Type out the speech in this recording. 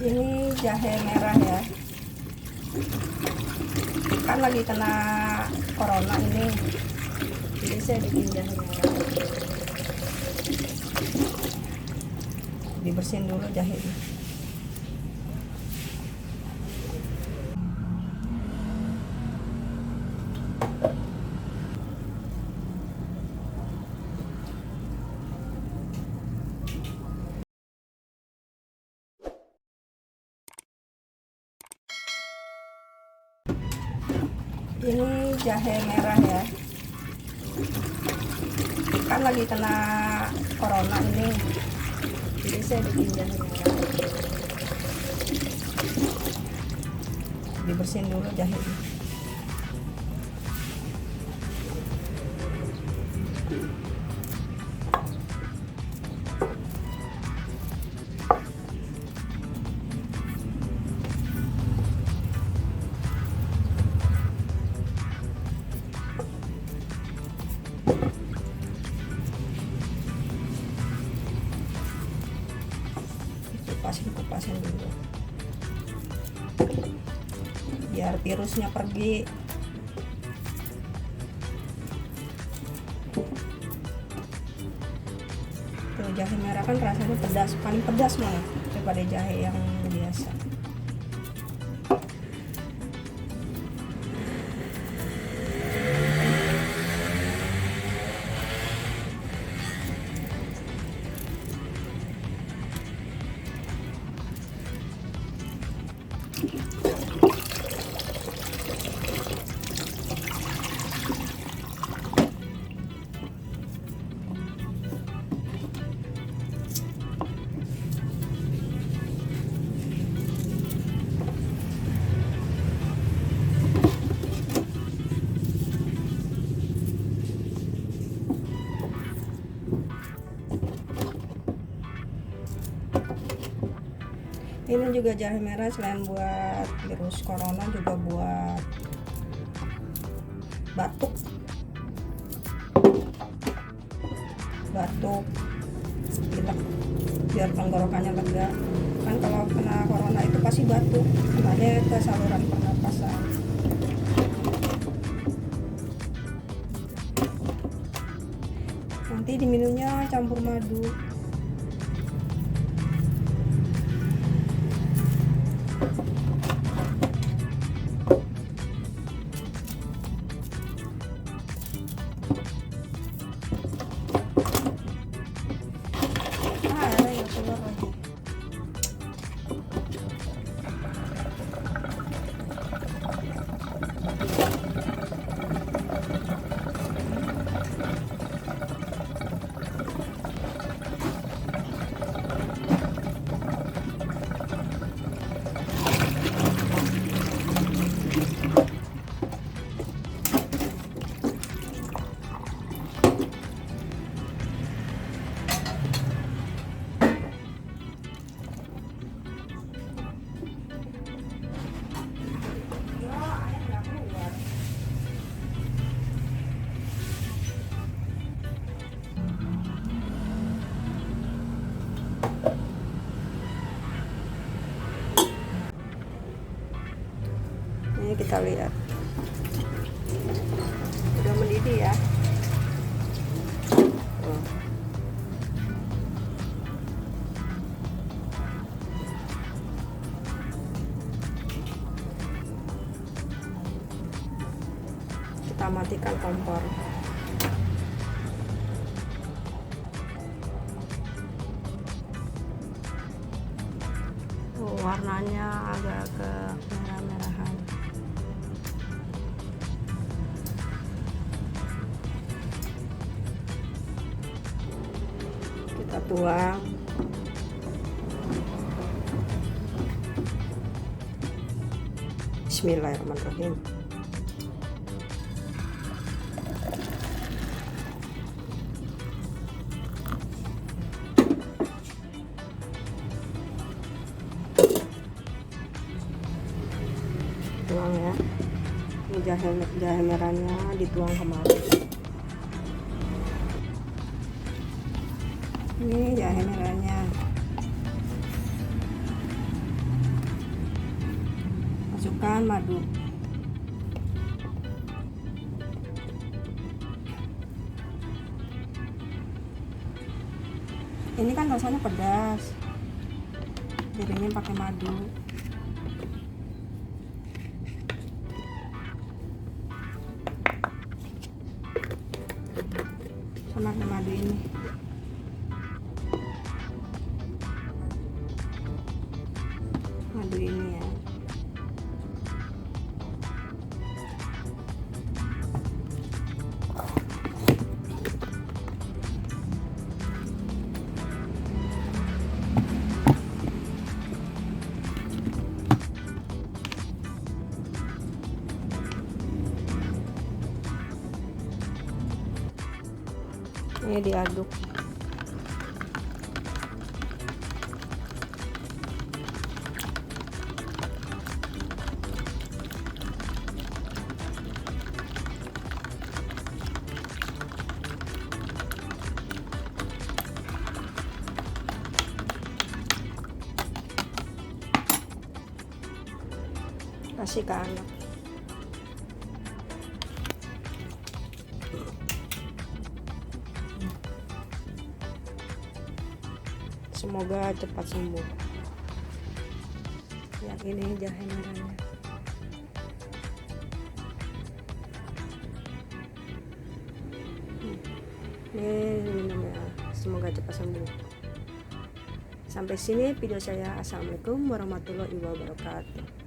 Ini jahe merah ya, kan lagi kena corona ini, jadi saya bikin jahe merah. Dibersihin dulu jahenya. Ini jahe merah ya, kan lagi kena corona ini, jadi saya bikin jahe merah. Dibersihin dulu jahenya. Kupasin dulu biar virusnya pergi. Tuh, jahe merah kan rasanya pedas, paling pedas malah daripada jahe yang biasa. Ini juga jahe merah selain buat virus corona juga buat batuk, pilek, biar tenggorokannya lega. Kan kalau kena corona itu pasti batuk, makanya ke saluran pernapasan. Nanti diminumnya campur madu. Telur lagi. Ini kita lihat udah mendidih ya. Kita matikan kompor. Warnanya agak ke merah-merahan. Kita tuang. Bismillahirrahmanirrahim. Tuang ya. Ini jahe merahnya dituang kemarin. Ini jahe merahnya. masukkan madu. Ini kan rasanya pedas, jadinya pakai madu. Sama pakai madu ini. Madu ini ya. Ini diaduk. Kasih ke anak. Semoga cepat sembuh. Lihat ini jahe merahnya. Ini minum ya. Semoga cepat sembuh. Sampai sini video saya. Assalamualaikum warahmatullahi wabarakatuh.